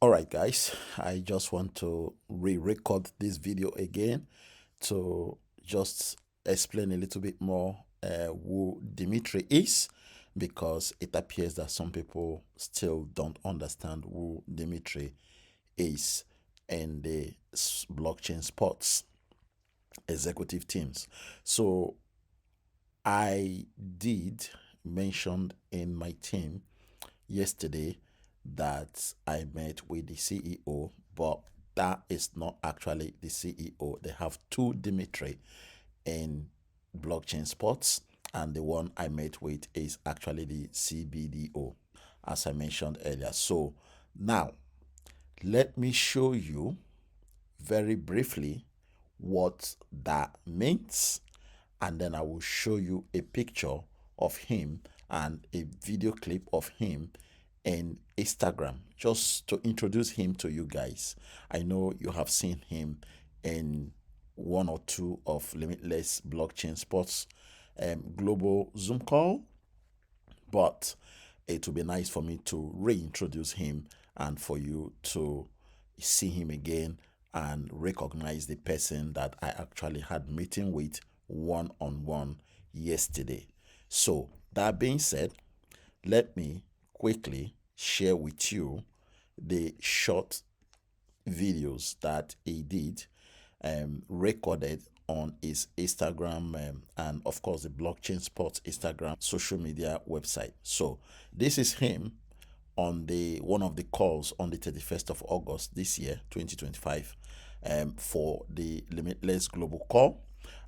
All right, guys, I just want to re-record this video again to just explain a little bit more who Dimitri is, because it appears that some people still don't understand who Dimitri is in the blockchain sports executive teams. So I did mention in my team yesterday that I met with the CEO, but that is not actually the CEO. They have two Dimitri in blockchain sports, and the one I met with is actually the CBDO, as I mentioned earlier. So now let me show you very briefly what that means, and then I will show you a picture of him and a video clip of him in Instagram just to introduce him to you guys. I know you have seen him in one or two of Limitless Blockchain Sports global Zoom call, but it would be nice for me to reintroduce him and for you to see him again and recognize the person that I actually had meeting with one on one yesterday. So that being said, let me quickly share with you the short videos that he did recorded on his Instagram and of course the Blockchain Sports Instagram social media website. So this is him on the one of the calls on the 31st of August this year, 2025, for the Limitless Global Call.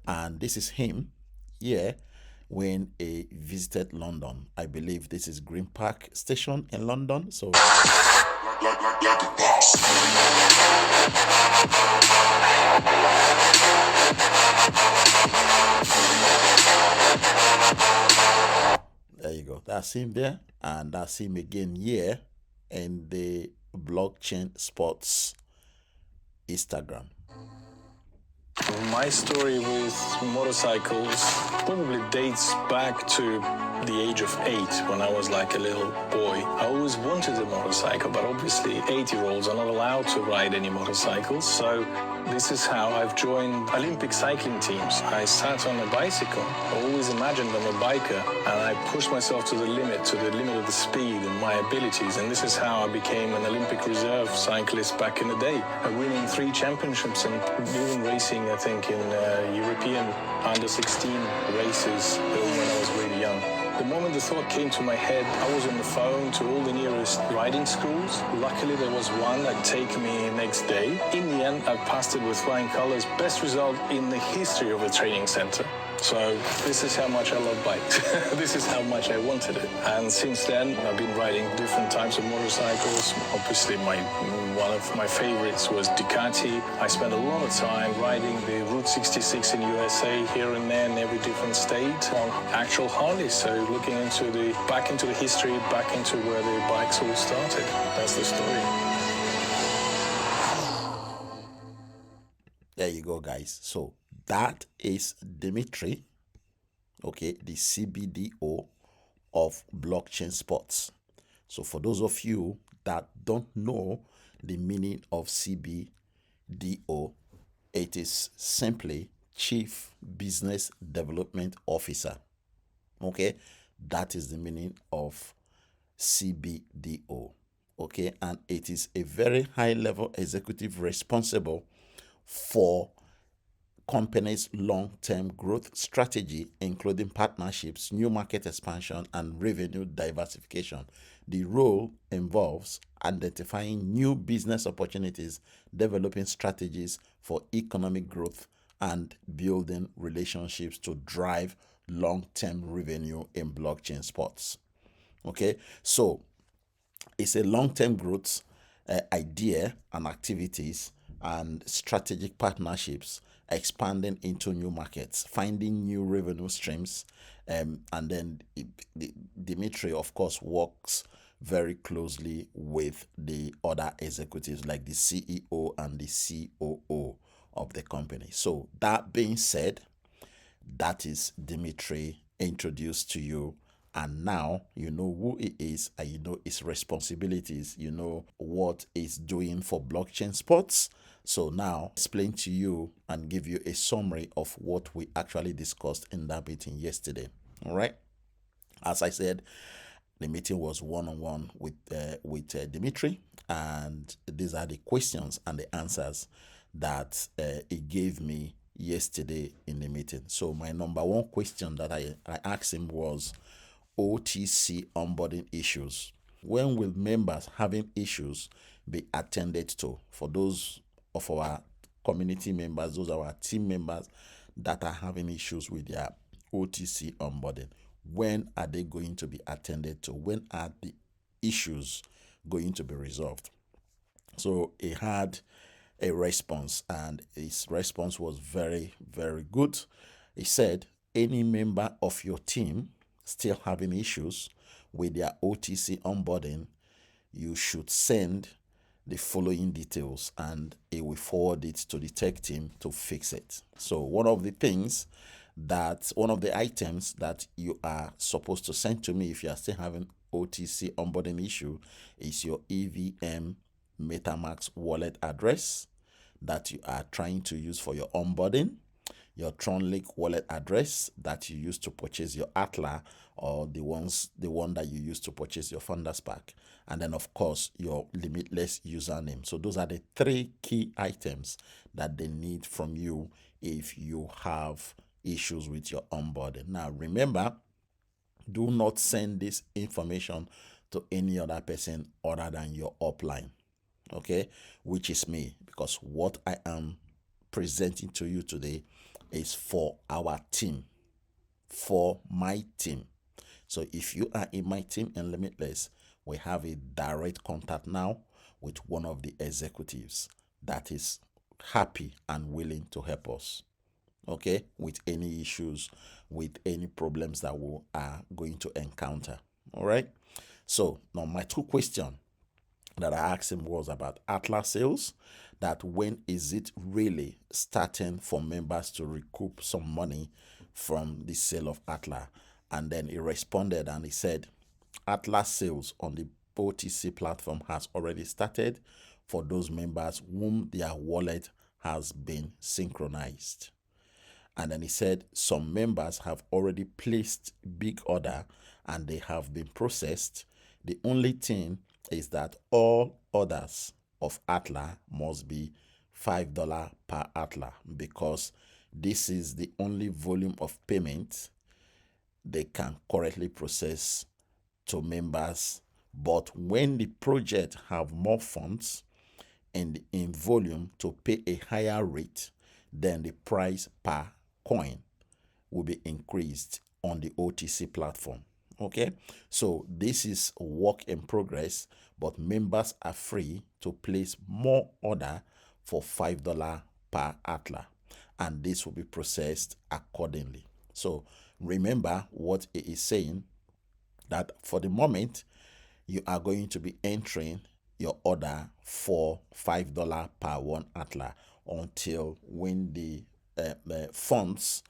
And this is him here when he visited London. I believe this is Green Park Station in London. So like a boss. There you go. That's him there. And that's him again here in the Blockchain Sports Instagram. My story with motorcycles probably dates back to the age of 8 when I was like a little boy. I always wanted a motorcycle, but obviously 8-year-olds are not allowed to ride any motorcycles. So this is how I've joined Olympic cycling teams. I sat on a bicycle. I always imagined I'm a biker, and I pushed myself to the limit of the speed and my abilities. And this is how I became an Olympic reserve cyclist back in the day, winning 3 championships and even racing, I think, in European under-16 races when I was really young. The moment the thought came to my head, I was on the phone to all the nearest riding schools. Luckily, there was one that take me next day. In the end, I passed it with flying colors. Best result in the history of a training center. So this is how much I love bikes. This is how much I wanted it. And since then, I've been riding different types of motorcycles. Obviously, one of my favorites was Ducati. I spent a lot of time riding the Route 66 in USA, here and there in every different state on actual Harleys. So looking back into the history, back into where the bikes all started. That's the story. There you go, guys. So that is Dimitri, okay, the CBDO of blockchain sports. So for those of you that don't know the meaning of CBDO, it is simply Chief Business Development Officer. Okay, that is the meaning of CBDO. Okay, and it is a very high level executive responsible for company's long-term growth strategy, including partnerships, new market expansion, and revenue diversification. The role involves identifying new business opportunities, developing strategies for economic growth, and building relationships to drive long-term revenue in blockchain sports. Okay, so it's a long-term growth idea and activities and strategic partnerships, expanding into new markets, finding new revenue streams, and then Dimitri, of course, works very closely with the other executives like the CEO and the COO of the company. So that being said, that is Dimitri introduced to you And now you know who he is, and you know his responsibilities, you know what he's doing for blockchain sports. So now explain to you and give you a summary of what we actually discussed in that meeting yesterday. All right. As I said, the meeting was one-on-one with Dimitri, and these are the questions and the answers that he gave me yesterday in the meeting. So my number one question that I asked him was OTC onboarding issues. When will members having issues be attended to? For those of our community members, those are our team members that are having issues with their OTC onboarding, when are they going to be attended to? When are the issues going to be resolved? So he had a response, and his response was very, very good. He said, any member of your team still having issues with their OTC onboarding, you should send the following details and he will forward it to the tech team to fix it. So one of the items that you are supposed to send to me if you are still having OTC onboarding issue is your EVM MetaMask wallet address that you are trying to use for your onboarding, your Tronlink wallet address that you use to purchase your ATLA, or the one that you use to purchase your Founders Pack, and then of course your Limitless username. So those are the three key items that they need from you if you have issues with your onboarding. Now remember, do not send this information to any other person other than your upline, okay, which is me, because what I am presenting to you today is for our team, for my team. So if you are in my team in Limitless, we have a direct contact now with one of the executives that is happy and willing to help us, okay, with any issues, with any problems that we are going to encounter. All right. So now my two questions that I asked him was about ATLA sales, that when is it really starting for members to recoup some money from the sale of ATLA? And then he responded and he said, ATLA sales on the OTC platform has already started for those members whom their wallet has been synchronized. And then he said some members have already placed big order and they have been processed. The only thing is that all orders of ATLA must be $5 per ATLA, because this is the only volume of payment they can correctly process to members. But when the project have more funds in volume to pay a higher rate, then the price per coin will be increased on the OTC platform. Okay, so this is a work in progress, but members are free to place more order for $5 per ATLA, and this will be processed accordingly. So remember what it is saying, that for the moment you are going to be entering your order for $5 per one ATLA until when the funds,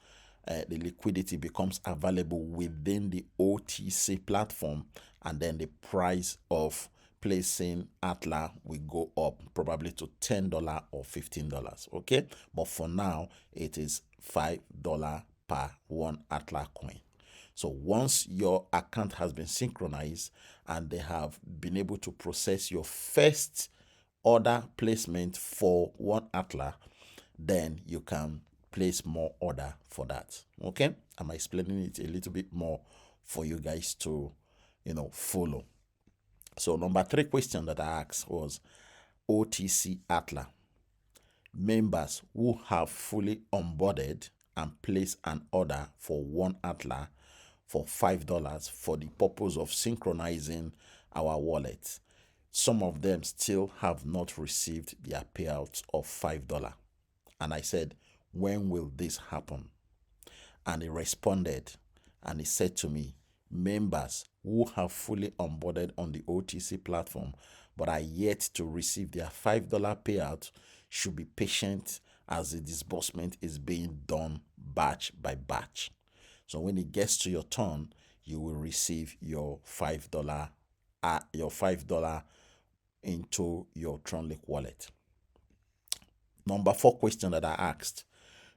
the liquidity becomes available within the OTC platform, and then the price of placing ATLA will go up probably to $10 or $15. Okay, but for now it is $5 per one ATLA coin. So once your account has been synchronized and they have been able to process your first order placement for one ATLA, then you can place more order for that. Okay, I'm explaining it a little bit more for you guys to follow. So number 3 question that I asked was OTC ATLA. Members who have fully onboarded and placed an order for one ATLA for $5 for the purpose of synchronizing our wallet, some of them still have not received their payout of $5. And I said, when will this happen? And he responded and he said to me, members who have fully onboarded on the OTC platform but are yet to receive their $5 payout should be patient, as the disbursement is being done batch by batch. So when it gets to your turn, you will receive your $5 into your Tronlink wallet. Number 4 question that I asked,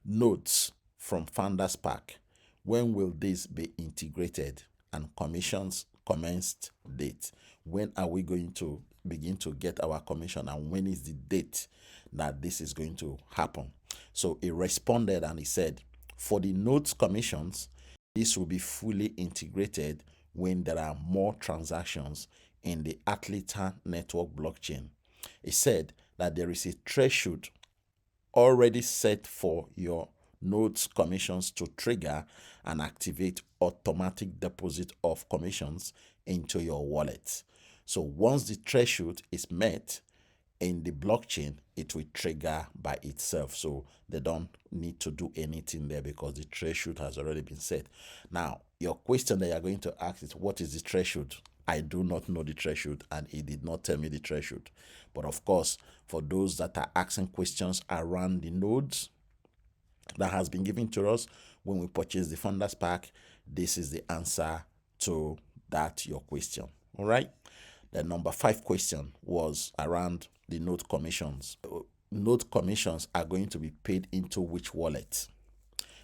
notes from Founders Pack. When will this be integrated and commissions commenced date? When are we going to begin to get our commission, and when is the date that this is going to happen? So he responded and he said, for the notes commissions, this will be fully integrated when there are more transactions in the ATLA network blockchain. He said that there is a threshold already set for your notes commissions to trigger and activate automatic deposit of commissions into your wallet. So once the threshold is met in the blockchain, it will trigger by itself. So they don't need to do anything there because the threshold has already been set. Now, your question that you're going to ask is, what is the threshold? I do not know the threshold, and he did not tell me the threshold. But of course, for those that are asking questions around the nodes that has been given to us when we purchase the Founders Pack, this is the answer to that your question. All right. The number 5 question was around the note commissions. Note commissions are going to be paid into which wallet?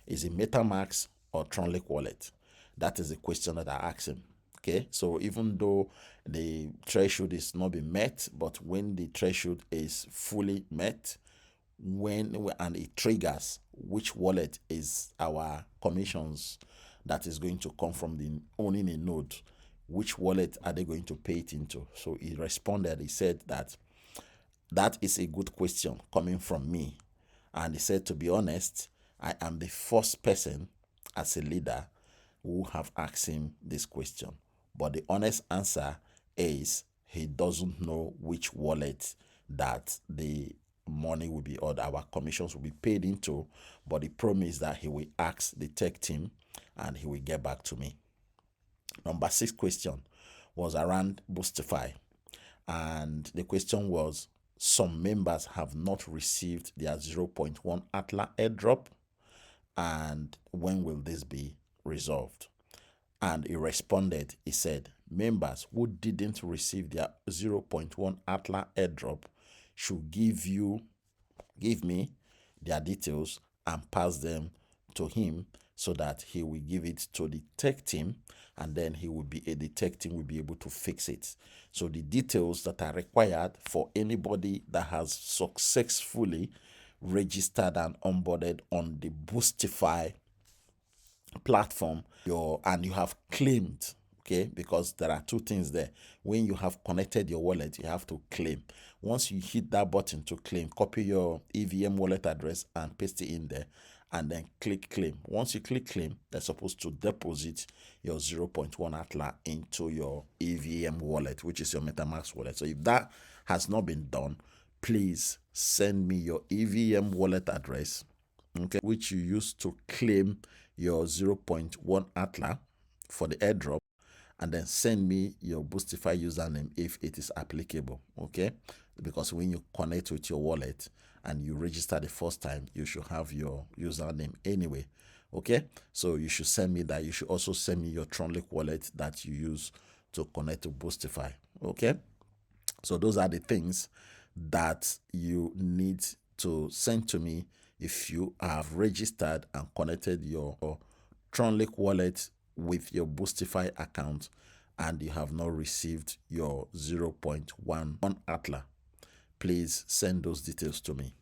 Is it MetaMask or Tronlink wallet? That is the question that I asked him. Okay, so even though the threshold is not been met, but when the threshold is fully met, and it triggers, which wallet is our commissions that is going to come from the owning a node? Which wallet are they going to pay it into? So he responded, he said that is a good question coming from me. And he said, to be honest, I am the first person as a leader who have asked him this question. But the honest answer is he doesn't know which wallet that the money will be, or our commissions will be paid into. But he promised that he will ask the tech team and he will get back to me. Number 6 question was around Boostify. And the question was, some members have not received their 0.1 ATLA airdrop, and when will this be resolved? And he responded, he said, members who didn't receive their 0.1 ATLA airdrop should give me their details and pass them to him so that he will give it to the tech team, and then the tech team will be able to fix it. So the details that are required for anybody that has successfully registered and onboarded on the Boostify platform, and you have claimed, okay, because there are 2 things there. When you have connected your wallet, you have to claim. Once you hit that button to claim, copy your EVM wallet address and paste it in there, and then click claim. Once you click claim, they're supposed to deposit your 0.1 ATLA into your EVM wallet, which is your MetaMask wallet. So if that has not been done, please send me your EVM wallet address, okay, which you use to claim your 0.1 ATLA for the airdrop, and then send me your Boostify username if it is applicable, okay? Because when you connect with your wallet and you register the first time, you should have your username anyway, okay? So you should send me that. You should also send me your Tronlink wallet that you use to connect to Boostify, okay? So those are the things that you need to send to me if you have registered and connected your Tronlink wallet with your Boostify account and you have not received your 0.1 ATLA. Please send those details to me.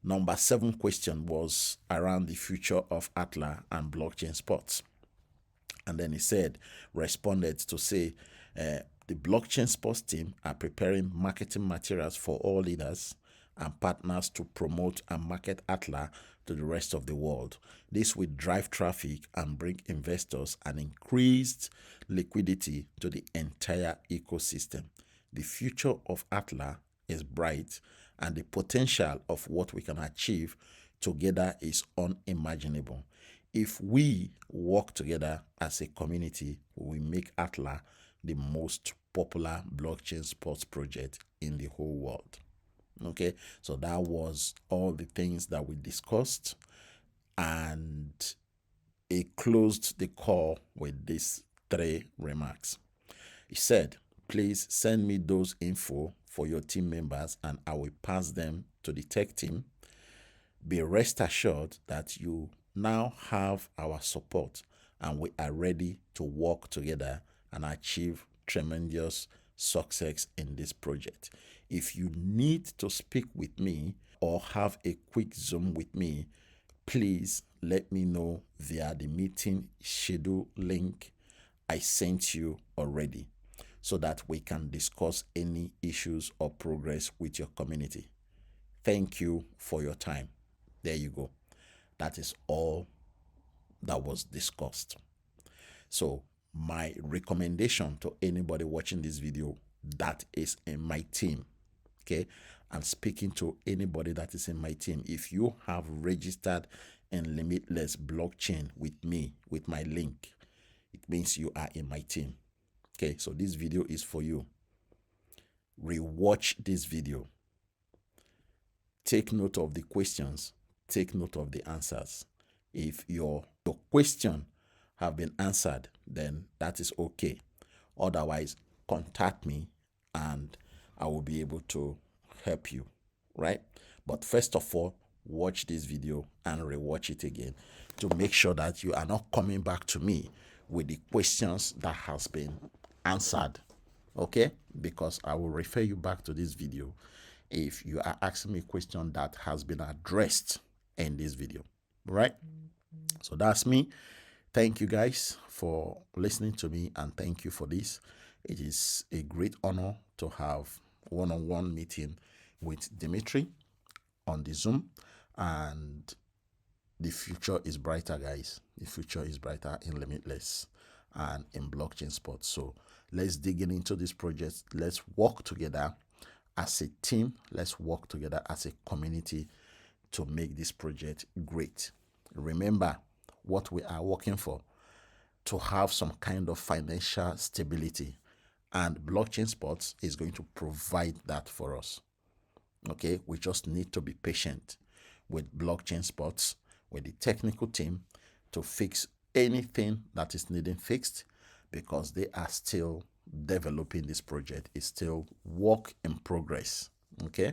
Number 7 question was around the future of ATLA and blockchain sports. And then he responded to say, the blockchain sports team are preparing marketing materials for all leaders and partners to promote and market ATLA to the rest of the world. This will drive traffic and bring investors and increased liquidity to the entire ecosystem. The future of ATLA is bright, and the potential of what we can achieve together is unimaginable. If we work together as a community, we make ATLA the most popular blockchain sports project in the whole world. Okay, so that was all the things that we discussed, and it closed the call with this 3 remarks. He said, please send me those info for your team members and I will pass them to the tech team. Be rest assured that you now have our support and we are ready to work together and achieve tremendous success in this project. If you need to speak with me or have a quick Zoom with me, please let me know via the meeting schedule link I sent you already so that we can discuss any issues or progress with your community. Thank you for your time. There you go. That is all that was discussed. So, my recommendation to anybody watching this video that is in my team, okay, I'm speaking to anybody that is in my team. If you have registered in Limitless Blockchain with me, with my link, it means you are in my team. Okay, so this video is for you. Rewatch this video. Take note of the questions. Take note of the answers. If your question have been answered, then that is okay. Otherwise, contact me and I will be able to help you, right? But first of all, watch this video and rewatch it again to make sure that you are not coming back to me with the questions that has been answered, okay? Because I will refer you back to this video if you are asking me a question that has been addressed in this video, right? So that's me. Thank you guys for listening to me and thank you for this. It is a great honor to have one-on-one meeting with Dimitri on the Zoom, and the future is brighter, guys. The future is brighter in Limitless and in blockchain sports. So let's dig into this project. Let's work together as a team. Let's work together as a community to make this project great. Remember what we are working for, to have some kind of financial stability, and blockchain sports is going to provide that for us. Okay, we just need to be patient with blockchain sports, with the technical team, to fix anything that is needing fixed, because they are still developing this project. It's still work in progress. Okay,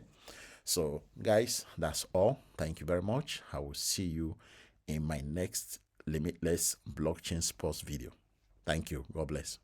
so guys, that's all. Thank you very much. I will see you in my next Limitless Blockchain Sports video. Thank you. God bless.